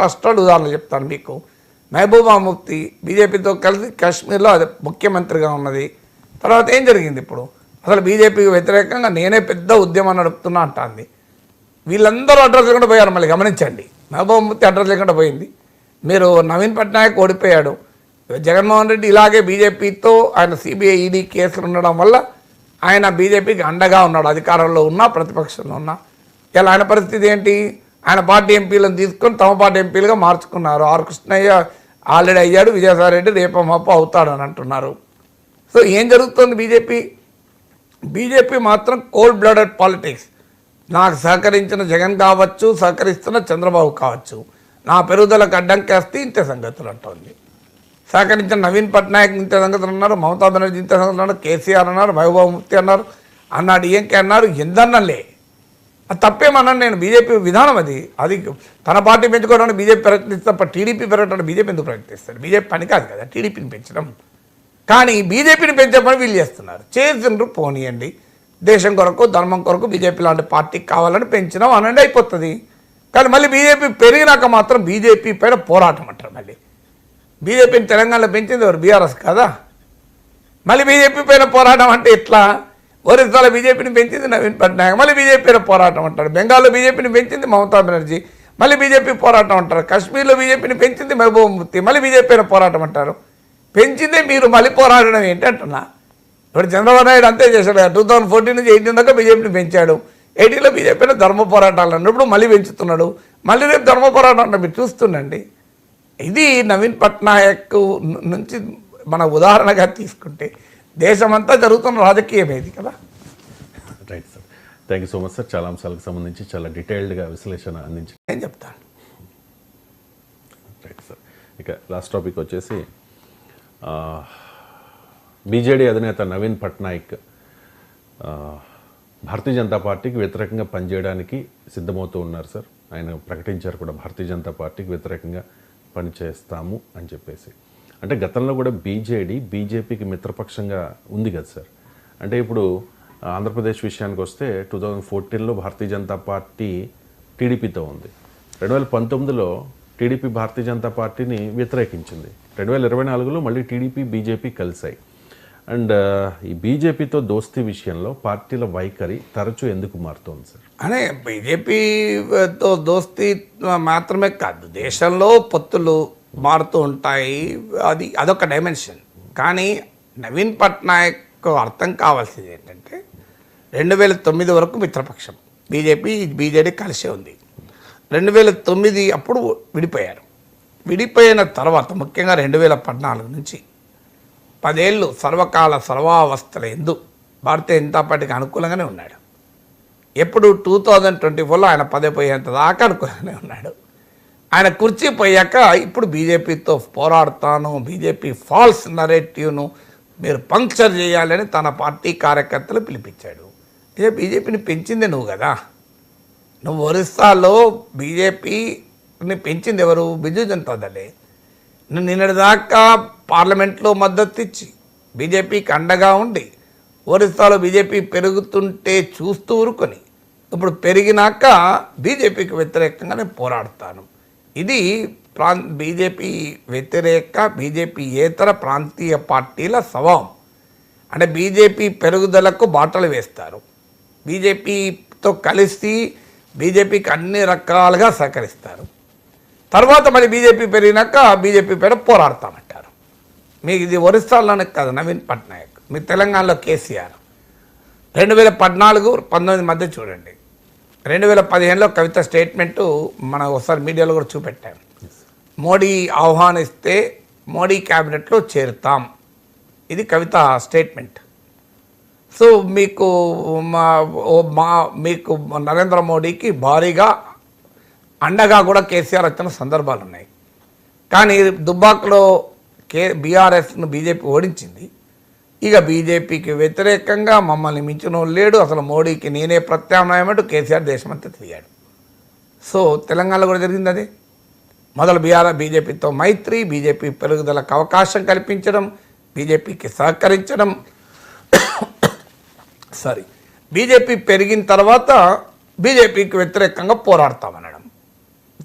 రాష్ట్రాలు ఉదాహరణ చెప్తాను మీకు. మహబూబా ముఫ్తీ బీజేపీతో కలిసి కాశ్మీర్లో అది ముఖ్యమంత్రిగా ఉన్నది. తర్వాత ఏం జరిగింది? ఇప్పుడు అసలు బీజేపీకి వ్యతిరేకంగా నేనే పెద్ద ఉద్యమం నడుపుతున్నా అంటుంది. వీళ్ళందరూ అడ్రస్ లేకుండా పోయారు. మళ్ళీ గమనించండి, మహబూబా ముఫ్తీ అడ్రస్ లేకుండా పోయింది. మీరు నవీన్ పట్నాయక్ ఓడిపోయాడు. జగన్మోహన్ రెడ్డి ఇలాగే బీజేపీతో ఆయన సిబిఐ ఈడీ కేసులు ఉండడం వల్ల ఆయన బీజేపీకి అండగా ఉన్నాడు, అధికారంలో ఉన్నా ప్రతిపక్షంలో ఉన్నా. ఇలా ఆయన పరిస్థితి ఏంటి? ఆయన పార్టీ ఎంపీలను తీసుకొని తమ పార్టీ ఎంపీలుగా మార్చుకున్నారు. ఆర్ కృష్ణయ్య ఆల్రెడీ అయ్యాడు, విజయసాయిరెడ్డి రేపో మాపో అవుతాడని అంటున్నారు. సో ఏం జరుగుతుంది? బీజేపీ మాత్రం కోల్డ్ బ్లడెడ్ పాలిటిక్స్. నాకు సహకరించిన జగన్ కావచ్చు, సహకరిస్తున్న చంద్రబాబు కావచ్చు, నా పెరుగుదలకు అడ్డంకేస్తే ఇంతే సంగతులు అంటుంది. సహకరించిన నవీన్ పట్నాయక్ ఇంతే సంగతులు అన్నారు, మమతా బెనర్జీ ఇంతే సంగతులు అన్నారు, కేసీఆర్ అన్నారు, మహబూబా ముఫ్తీ అన్నారు, డిఎంకే అన్నారు. ఎందన్నలే అది తప్పేమన్నాను నేను. బీజేపీ విధానం అది తన పార్టీ పెంచుకోవడానికి బీజేపీ ప్రయత్నిస్తే తప్ప టీడీపీ పెరగడానికి బీజేపీ ఎందుకు ప్రయత్నిస్తారు? బీజేపీ పని కాదు కదా టీడీపీని పెంచడం. కానీ బీజేపీని పెంచమని వీళ్ళు చేస్తున్నారు. చేసిండ్రు, పోనీయండి. దేశం కొరకు ధర్మం కొరకు బీజేపీ లాంటి పార్టీకి కావాలని పెంచినాం అనండి, అయిపోతుంది. కానీ మళ్ళీ బీజేపీ పెరిగినాక మాత్రం బీజేపీ పైన పోరాటం అంటారు. మళ్ళీ బీజేపీని తెలంగాణలో పెంచింది ఎవరు? బీఆర్ఎస్ కదా. మళ్ళీ బీజేపీ పైన పోరాటం అంటే ఎట్లా? ఒరిస్సాలో బీజేపీని పెంచింది నవీన్ పట్నాయక్, మళ్ళీ బీజేపీ పైన పోరాటం అంటారు. బెంగాల్లో బీజేపీని పెంచింది మమతా బెనర్జీ, మళ్ళీ బీజేపీ పోరాటం అంటారు. కాశ్మీర్లో బీజేపీని పెంచింది మహబూబా ముఫ్తీ, మళ్ళీ బీజేపీ పైన పోరాటం అంటారు. పెంచిందే మీరు, మళ్ళీ పోరాడడం ఏంటి అంటున్నా. ఇప్పుడు చంద్రబాబు నాయుడు అంతే చేశాడు. 2014 నుంచి 18 దాకా బీజేపీని పెంచాడు. 18లో బీజేపీలో ధర్మ పోరాటాలు అన్నప్పుడు మళ్ళీ పెంచుతున్నాడు. మళ్ళీ రేపు ధర్మ పోరాటం అంటే మీరు చూస్తుండండి. ఇది నవీన్ పట్నాయక్ నుంచి మన ఉదాహరణగా తీసుకుంటే దేశమంతా జరుగుతున్న రాజకీయం ఏది కదా. Right sir, thank you so much sir. చాలా అంశాలకు సంబంధించి చాలా డీటెయిల్డ్గా విశ్లేషణ అందించి నేను చెప్తాను. రైట్ సార్, ఇక లాస్ట్ టాపిక్ వచ్చేసి బీజేడీ అధినేత నవీన్ పట్నాయక్ భారతీయ జనతా పార్టీకి వ్యతిరేకంగా పనిచేయడానికి సిద్ధమవుతూ ఉన్నారు సార్. ఆయన ప్రకటించారు కూడా, భారతీయ జనతా పార్టీకి వ్యతిరేకంగా పనిచేస్తాము అని చెప్పేసి. అంటే గతంలో కూడా బీజేపీకి మిత్రపక్షంగా ఉంది కదా సార్. అంటే ఇప్పుడు ఆంధ్రప్రదేశ్ విషయానికి వస్తే 2014లో భారతీయ జనతా పార్టీ టీడీపీతో ఉంది. 2019లో టీడీపీ భారతీయ జనతా పార్టీని వ్యతిరేకించింది. 2024లో మళ్ళీ టీడీపీ బీజేపీ కలిశాయి. అండ్ ఈ బీజేపీతో దోస్తీ విషయంలో పార్టీల వైఖరి తరచూ ఎందుకు మారుతోంది సార్? అనే బీజేపీతో దోస్తీ మాత్రమే కాదు, దేశంలో పొత్తులు మారుతూ ఉంటాయి. అదొక డైమెన్షన్. కానీ నవీన్ పట్నాయక్ అర్థం కావాల్సింది ఏంటంటే 2009 వరకు మిత్రపక్షం బీజేడీ కలిసే ఉంది. 2009 అప్పుడు విడిపోయారు. విడిపోయిన తర్వాత ముఖ్యంగా 2014 నుంచి 10 ఏళ్ళు సర్వకాల సర్వావస్థల ఎందు భారతీయ జనతా పార్టీకి అనుకూలంగానే ఉన్నాడు. ఎప్పుడు 2024లో ఆయన పదే పోయేంత దాకా అనుకూలంగానే ఉన్నాడు. ఆయన కుర్చీ పోయాక ఇప్పుడు బీజేపీతో పోరాడతాను, బీజేపీ ఫాల్స్ నరేటివ్ను మీరు పంక్చర్ చేయాలని తన పార్టీ కార్యకర్తలు పిలిపించాడు. ఇదే బీజేపీని పెంచింది నువ్వు కదా. నువ్వు ఒరిస్సాలో బీజేపీని పెంచింది ఎవరు? బిజు జనతా దళే. నిన్నటిదాకా పార్లమెంట్లో మద్దతు ఇచ్చి బీజేపీకి అండగా ఉండి ఒరిస్సాలో బీజేపీ పెరుగుతుంటే చూస్తూ ఊరుకొని ఇప్పుడు పెరిగినాక బీజేపీకి వ్యతిరేకంగా నేను పోరాడతాను. ఇది బీజేపీ వ్యతిరేక బీజేపీయేతర ప్రాంతీయ పార్టీల స్వభావం. అంటే బీజేపీ పెరుగుదలకు బాటలు వేస్తారు, బీజేపీతో కలిసి బీజేపీకి అన్ని రకాలుగా సహకరిస్తారు. తర్వాత మళ్ళీ బీజేపీ పెరిగినాక బీజేపీ పైన పోరాడతామంటారు. మీకు ఇది ఒరిస్సాలోనే కాదు, నవీన్ పట్నాయక్, మీ తెలంగాణలో కేసీఆర్ 2014-19 మధ్య చూడండి. 2015లో కవిత స్టేట్మెంటు మనం ఒకసారి మీడియాలో కూడా చూపెట్టాం. మోడీ ఆహ్వానిస్తే మోడీ క్యాబినెట్లో చేరుతాం, ఇది కవిత స్టేట్మెంట్. సో మీకు నరేంద్ర మోడీకి భారీగా అండగా కూడా కేసీఆర్ వచ్చిన సందర్భాలు ఉన్నాయి. కానీ దుబ్బాకలో బీఆర్ఎస్ను బీజేపీ ఓడించింది. ఇక బీజేపీకి వ్యతిరేకంగా మమ్మల్ని మించిన లేడు, అసలు మోడీకి నేనే ప్రత్యామ్నాయం అంటూ కేసీఆర్ దేశమంతా తిరిగాడు. సో తెలంగాణలో కూడా జరిగింది అదే. మొదలు బీజేపీతో మైత్రి, బీజేపీ పెరుగుదలకు అవకాశం కల్పించడం, బీజేపీకి సహకరించడం, బీజేపీ పెరిగిన తర్వాత బీజేపీకి వ్యతిరేకంగా పోరాడతామనడం.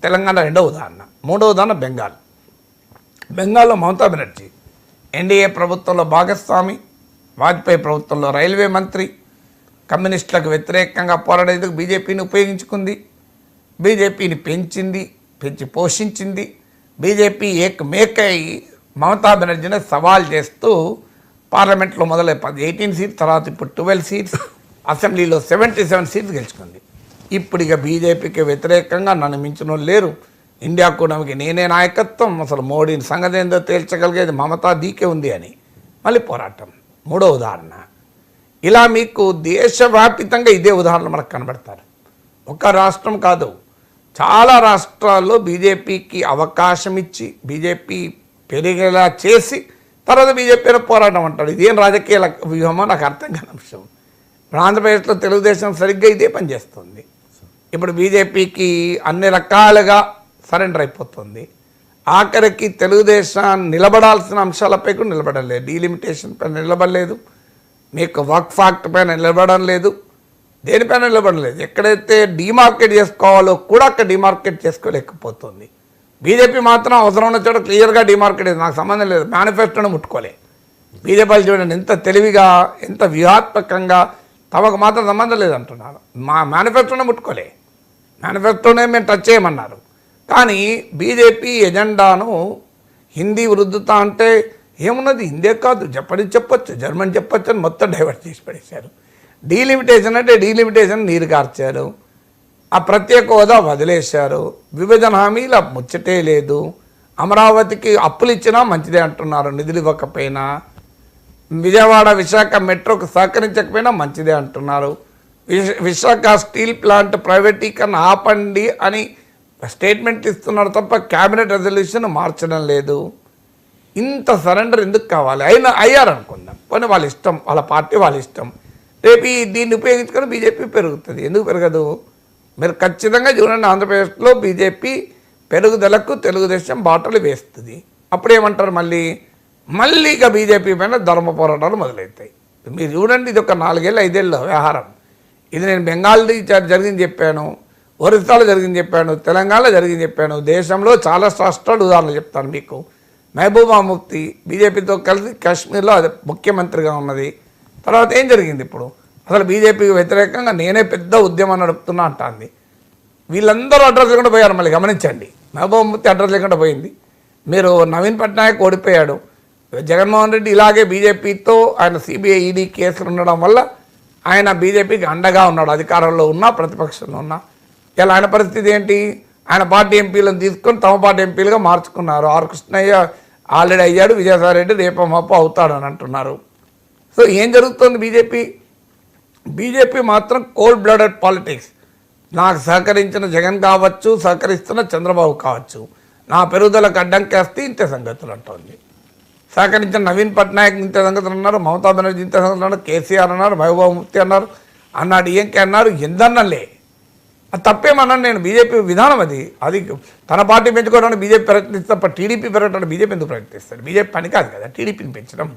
తెలంగాణ రెండో ఉదాహరణ. మూడో ఉదాహరణ బెంగాల్లో మమతా బెనర్జీ ఎన్డీఏ ప్రభుత్వంలో భాగస్వామి, వాజ్పేయి ప్రభుత్వంలో రైల్వే మంత్రి, కమ్యూనిస్టులకు వ్యతిరేకంగా పోరాడేందుకు బీజేపీని ఉపయోగించుకుంది, బీజేపీని పెంచి పోషించింది. బీజేపీ ఏకమేకై మమతా బెనర్జీని సవాల్ చేస్తూ పార్లమెంట్లో మొదలై 18 సీట్స్, తర్వాత ఇప్పుడు 12 సీట్స్, అసెంబ్లీలో 77 సీట్స్ గెలుచుకుంది. ఇప్పుడు ఇక బీజేపీకి వ్యతిరేకంగా నన్ను మించిన లేరు, ఇండియా కూటమికి నేనే నాయకత్వం, అసలు మోడీని సంగతి ఏందో తేల్చగలిగేది మమతా దీకే ఉంది అని మళ్ళీ పోరాటం. మూడో ఉదాహరణ. ఇలా మీకు దేశవ్యాపితంగా ఇదే ఉదాహరణలు మనకు కనబడతారు. ఒక రాష్ట్రం కాదు, చాలా రాష్ట్రాల్లో బీజేపీకి అవకాశం ఇచ్చి బీజేపీ పెరిగేలా చేసి తర్వాత బీజేపీలో పోరాటం అంటాడు. ఇదేం రాజకీయ వ్యూహమో నాకు అర్థం కాని అంశం. ఇప్పుడు ఆంధ్రప్రదేశ్లో తెలుగుదేశం సరిగ్గా ఇదే పని చేస్తుంది. ఇప్పుడు బీజేపీకి అన్ని రకాలుగా సరెండర్ అయిపోతుంది. ఆఖరికి తెలుగుదేశం నిలబడాల్సిన అంశాలపై కూడా నిలబడలేదు. డీలిమిటేషన్ పైన నిలబడలేదు, మీకు వర్క్ ఫ్యాక్ట్ పైన నిలబడడం లేదు, దేనిపైన నిలబడలేదు. ఎక్కడైతే డిమార్కెట్ చేసుకోవాలో కూడా అక్కడ డిమార్కెట్ చేసుకోలేకపోతుంది. బీజేపీ మాత్రం అవసరం ఉన్న చోట క్లియర్గా డిమార్కెట్, నాకు సంబంధం లేదు, మేనిఫెస్టోని ముట్టుకోలే. బీజేపీ చూడండి ఎంత తెలివిగా, ఎంత వ్యూహాత్మకంగా, తమకు మాత్రం సంబంధం లేదంటున్నారు. మా మేనిఫెస్టోనే ముట్టుకోలే, మేనిఫెస్టోనే మేము టచ్ చేయమన్నారు. కానీ బీజేపీ ఎజెండాను హిందీ వృద్ధుతా అంటే ఏమున్నది, హిందీ కాదు జపనీస్ చెప్పొచ్చు, జర్మన్ చెప్పొచ్చు అని మొత్తం డైవర్ట్ చేసి పడేశారు. డీలిమిటేషన్ అంటే డీలిమిటేషన్ నీరు కార్చారు, ఆ ప్రత్యేక హోదా వదిలేశారు, విభజన హామీల ముచ్చటే లేదు, అమరావతికి అప్పులు ఇచ్చినా మంచిదే అంటున్నారు, నిధులు ఇవ్వకపోయినా, విజయవాడ విశాఖ మెట్రోకు సహకరించకపోయినా మంచిదే అంటున్నారు, విశాఖ స్టీల్ ప్లాంట్ ప్రైవేటీకరణ ఆపండి అని స్టేట్మెంట్ ఇస్తున్నారు తప్ప క్యాబినెట్ రెజల్యూషన్ మార్చడం లేదు. ఇంత సరెండర్ ఎందుకు కావాలి? అయ్యారనుకుందాం, పోనీ వాళ్ళ ఇష్టం, వాళ్ళ పార్టీ వాళ్ళ ఇష్టం. రేపు దీన్ని ఉపయోగించుకొని బీజేపీ పెరుగుతుంది. ఎందుకు పెరగదు? మీరు ఖచ్చితంగా చూడండి, ఆంధ్రప్రదేశ్లో బీజేపీ పెరుగుదలకు తెలుగుదేశం బాటలు వేస్తుంది. అప్పుడేమంటారు, మళ్ళీ ఇక బీజేపీ పైన ధర్మ పోరాటాలు మొదలవుతాయి. మీరు చూడండి, ఇది ఒక 4-5 ఏళ్ళ వ్యవహారం. ఇది నేను బెంగాల్ది జరిగింది చెప్పాను, ఒరిస్సాలో జరిగింది చెప్పాను, తెలంగాణలో జరిగింది చెప్పాను, దేశంలో చాలా రాష్ట్రాలు ఉదాహరణలు చెప్తాను మీకు. మహబూబా ముఫ్తీ బీజేపీతో కలిసి కాశ్మీర్లో అది ముఖ్యమంత్రిగా ఉన్నది. తర్వాత ఏం జరిగింది? ఇప్పుడు అసలు బీజేపీకి వ్యతిరేకంగా నేనే పెద్ద ఉద్యమం నడుపుతున్నా అంటుంది. వీళ్ళందరూ అడ్రస్ లేకుండా పోయారు. మళ్ళీ గమనించండి, మహబూబా ముఫ్తీ అడ్రస్ లేకుండా పోయింది. మీరు నవీన్ పట్నాయక్ ఓడిపోయాడు, జగన్మోహన్ రెడ్డి ఇలాగే బీజేపీతో ఆయన సిబిఐ ఈడీ కేసులు ఉండడం వల్ల ఆయన బీజేపీకి అండగా ఉన్నాడు, అధికారంలో ఉన్నా ప్రతిపక్షంలో ఉన్నా. ఇలా ఆయన పరిస్థితి ఏంటి? ఆయన పార్టీ ఎంపీలను తీసుకొని తమ పార్టీ ఎంపీలుగా మార్చుకున్నారు. ఆర్ కృష్ణయ్య ఆల్రెడీ అయ్యాడు, విజయసాయి రెడ్డి రేపో మాపో అవుతాడని అంటున్నారు. సో ఏం జరుగుతుంది? బీజేపీ మాత్రం కోల్డ్ బ్లడెడ్ పాలిటిక్స్. నాకు సహకరించిన జగన్ కావచ్చు, సహకరిస్తున్న చంద్రబాబు కావచ్చు, నా పెరుగుదలకు అడ్డంకేస్తే ఇంతే సంగతులు అంటుంది. సహకరించిన నవీన్ పట్నాయక్ ఇంతే సంగతులు అన్నారు, మమతా బెనర్జీ ఇంతే సంగతులు అన్నారు, కేసీఆర్ అన్నారు, మహబూబా ముఫ్తీ అన్నారు, డిఎంకే అన్నారు, ఎందన్నలే. అది తప్పేమన్నాను నేను. బీజేపీ విధానం అది తన పార్టీ పెంచుకోవడానికి బీజేపీ ప్రయత్నిస్తే టీడీపీ పెరగడానికి బీజేపీ ఎందుకు ప్రయత్నిస్తారు? బీజేపీ పని కాదు కదా టీడీపీని పెంచడం.